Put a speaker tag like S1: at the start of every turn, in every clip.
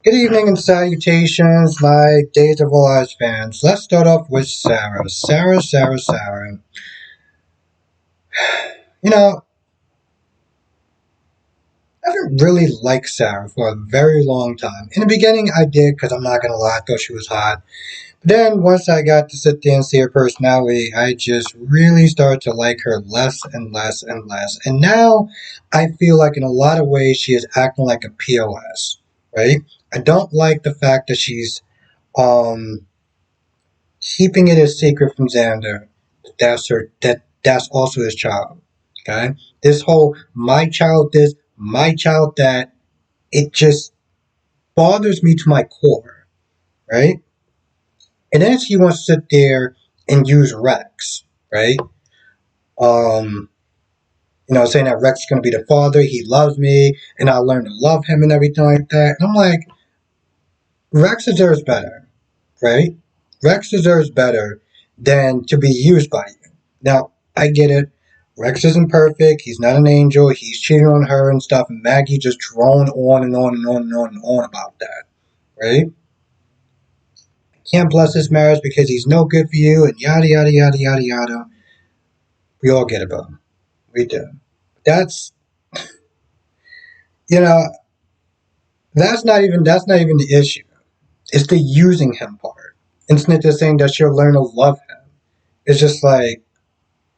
S1: Good evening and salutations, my Days of Our Lives fans. Let's start off with Sarah. Sarah. You know, I haven't really liked Sarah for a very long time. In the beginning, I did, because I'm not going to lie, I thought she was hot. But then, once I got to sit there and see her personality, I just really started to like her less and less and less. And now, I feel like in a lot of ways, she is acting like a POS, right? I don't like the fact that she's, um, keeping it a secret from Xander. That's also his child. Okay? This whole my child this, my child that, it just bothers me to my core, right? And then she wants to sit there and use Rex, right? Um, saying that Rex is gonna be the father, he loves me, and I'll learn to love him and everything like that. And I'm like, Rex deserves better, right? Rex deserves better than to be used by you. Now, I get it. Rex isn't perfect. He's not an angel. He's cheating on her and stuff. And Maggie just droned on and on and on and on and on about that, right? Can't bless this marriage because he's no good for you and yada, yada, yada, yada, yada. We all get about him. We do. That's, you know, that's not even the issue. It's the using him part. Instead of saying that she'll learn to love him. It's just like,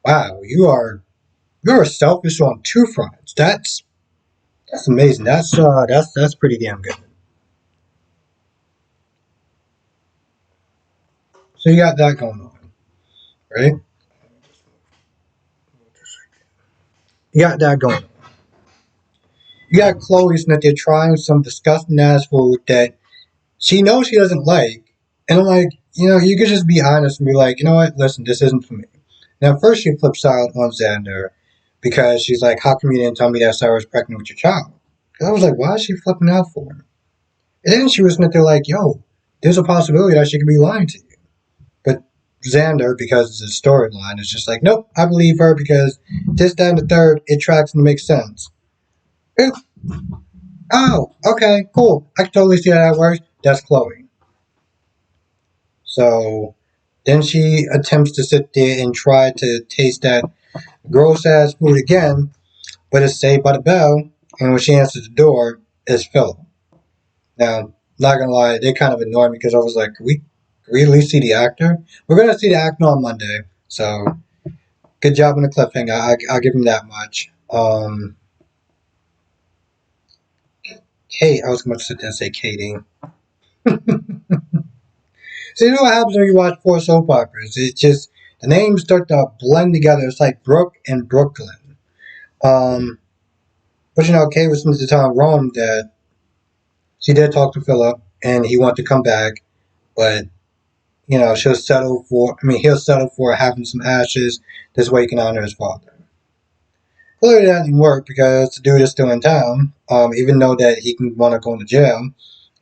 S1: wow, you're selfish on two fronts. That's amazing. That's pretty damn good. So you got that going on, right? You got that going on. You got Chloe that they're trying some disgusting ass food that she knows she doesn't like, and I'm like, you could just be honest and be like, you know what? Listen, this isn't for me. Now, first she flips out on Xander because she's like, how come you didn't tell me that Sarah was pregnant with your child? Because I was like, why is she flipping out for? And then she was there like, yo, there's a possibility that she could be lying to you. But Xander, because it's a storyline, is just like, nope, I believe her because this, that, and the third, it tracks and makes sense. Oh, okay, cool. I can totally see how that works. That's Chloe. So then she attempts to sit there and try to taste that gross ass food again, but it's saved by the bell. And when she answers the door, it's Philip. Now, not gonna lie, they kind of annoyed me because I was like, can we at least see the actor? We're gonna see the actor on Monday, so good job on the cliffhanger. I'll give him that much. Kate, I was going to sit there and say Katie. So you know what happens when you watch four soap operas? It's just the names start to blend together. It's like Brooke and Brooklyn. Um, but Kate was to tell Rome that she did talk to Philip and he wanted to come back, but she'll settle for. I mean, he'll settle for having some ashes. This way he can honor his father. Clearly that didn't work because the dude is still in town. Even though that he can want to go into jail,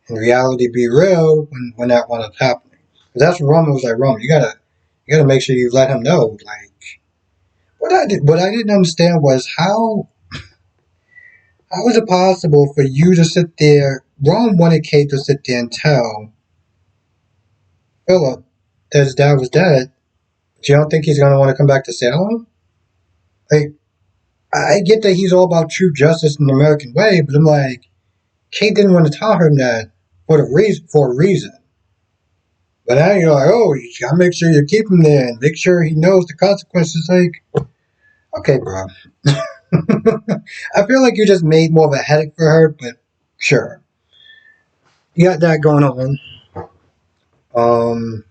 S1: in reality be real when that winds up happening. Because that's what Roman was like. Roman, you gotta make sure you let him know. Like what I didn't understand was how is it possible for you to sit there? Rome wanted Kate to sit there and tell Philip that his dad was dead. But you don't think he's gonna want to come back to Salem? Like I get that he's all about true justice in the American way, but I'm like, Kate didn't want to tell him that for a reason. But now you're like, oh, you gotta make sure you keep him there and make sure he knows the consequences. Like, okay, bro. I feel like you just made more of a headache for her, but sure. You got that going on. Um,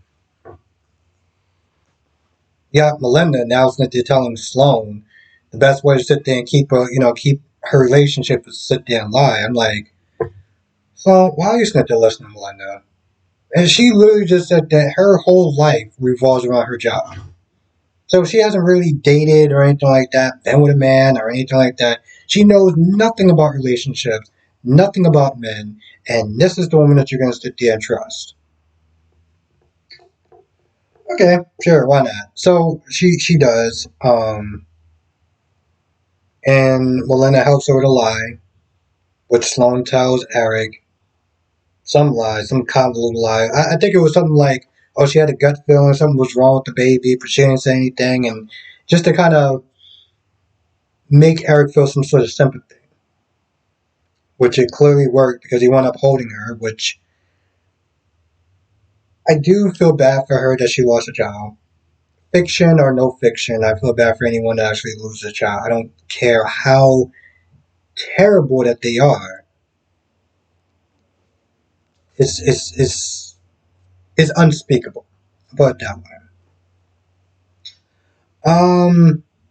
S1: you got Melinda now that they're telling Sloan the best way to sit there and keep her relationship is sit there and lie. I'm like, so why are you sitting there listening to Melinda? And she literally just said that her whole life revolves around her job. So she hasn't really dated or anything like that, been with a man or anything like that. She knows nothing about relationships, nothing about men, and this is the woman that you're going to sit there and trust. Okay, sure, why not? So she does, and Melinda helps her with a lie, which Sloan tells Eric. some lie, some convoluted lie. I think it was something like, oh, she had a gut feeling something was wrong with the baby, but she didn't say anything, and just to kind of make Eric feel some sort of sympathy, which it clearly worked because he wound up holding her, which I do feel bad for her that she lost a child. Fiction or no fiction, I feel bad for anyone that actually loses a child. I don't care how terrible that they are. It's unspeakable. I'll put it that way.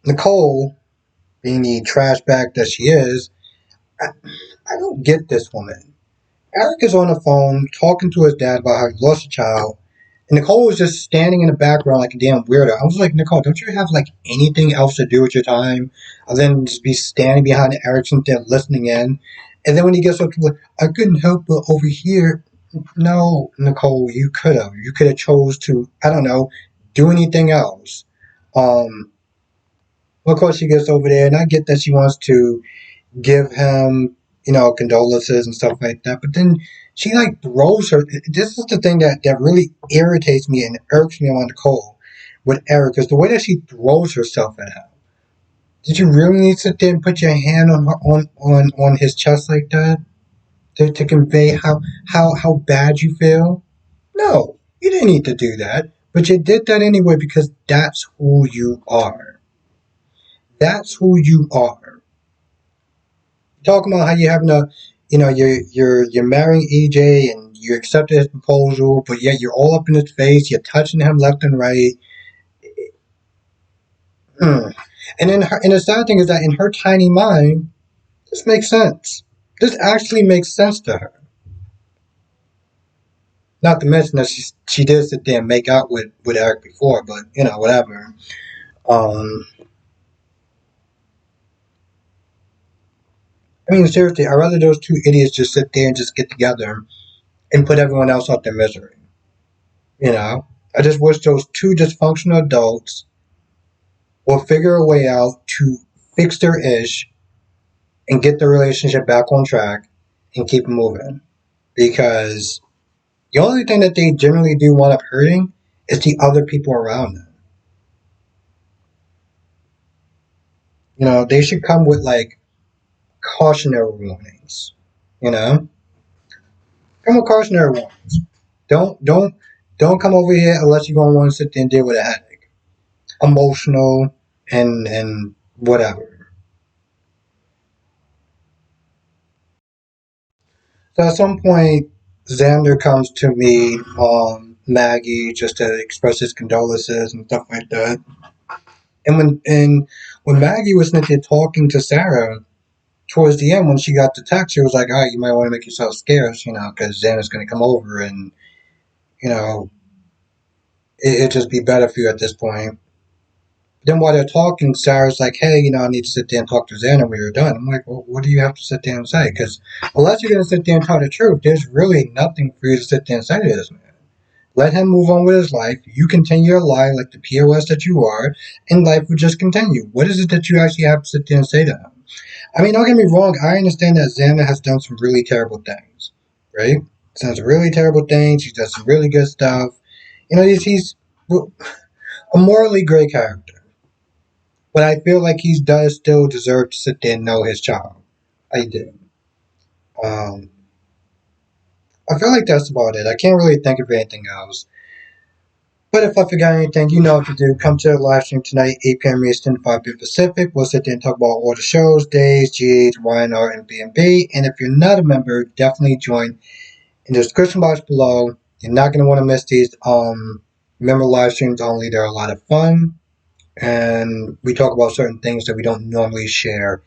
S1: Nicole, being the trash bag that she is, I, I don't get this woman. Eric is on the phone talking to his dad about how he lost a child, and Nicole was just standing in the background like a damn weirdo. I was like, Nicole, don't you have like anything else to do with your time other than just be standing behind Eric there listening in? And then when he gets up to like, I couldn't help but overhear. No, Nicole, you could have. You could have chose to, I don't know, do anything else. Um, of course, she gets over there, and I get that she wants to give him, condolences and stuff like that. But then she like throws her. This is the thing that really irritates me and irks me on Nicole with Eric is the way that she throws herself at him. Did you really need to sit there and put your hand on her on his chest like that to convey how bad you feel? No, you didn't need to do that. But you did that anyway because that's who you are. That's who you are. Talking about how you're having a, you're marrying EJ and you accepted his proposal, but yet you're all up in his face. You're touching him left and right. Mm. And the sad thing is that in her tiny mind, this makes sense. This actually makes sense to her. Not to mention that she did sit there and make out with Eric before, but whatever. Um, I mean, seriously, I'd rather those two idiots just sit there and just get together and put everyone else out their misery. I just wish those two dysfunctional adults will figure a way out to fix their ish and get the relationship back on track and keep moving. Because the only thing that they generally do wind up hurting is the other people around them. They should come with like cautionary warnings. You know, come with cautionary warnings. Don't don't don't come over here unless you're gonna want to sit there and deal with a headache, emotional and whatever. So at some point, Xander comes to meet Maggie just to express his condolences and stuff like that. And when Maggie was sitting there talking to Sarah towards the end, when she got the text, she was like, "All right, you might want to make yourself scarce, because Xander's going to come over, and you know, it'd just be better for you at this point." Then while they're talking, Sarah's like, "Hey, I need to sit there and talk to Xander when you're done." I'm like, "Well, what do you have to sit there and say? Because unless you're going to sit there and tell the truth, there's really nothing for you to sit there and say to this man. Let him move on with his life. You continue your life like the POS that you are, and life will just continue. What is it that you actually have to sit there and say to him?" I mean, don't get me wrong. I understand that Xander has done some really terrible things, right? He's done some really terrible things. He's done some really good stuff. He's a morally great character. But I feel like he does still deserve to sit there and know his child. I do. Um, I feel like that's about it. I can't really think of anything else. But if I forgot anything, you know what to do. Come to the live stream tonight, 8 p.m. Eastern, 5 p.m. Pacific. We'll sit there and talk about all the shows, days, GH, YNR, and BNB. And if you're not a member, definitely join in the description box below. You're not going to want to miss these member live streams only. They're a lot of fun. And we talk about certain things that we don't normally share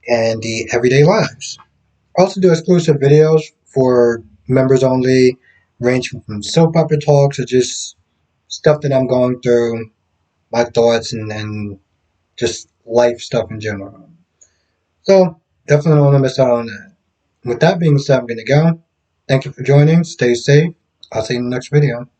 S1: in the everyday lives. Also do exclusive videos for members only, ranging from soap opera talks or just stuff that I'm going through, my thoughts, and just life stuff in general. So definitely don't want to miss out on that. With that being said, I'm going to go. Thank you for joining. Stay safe. I'll see you in the next video.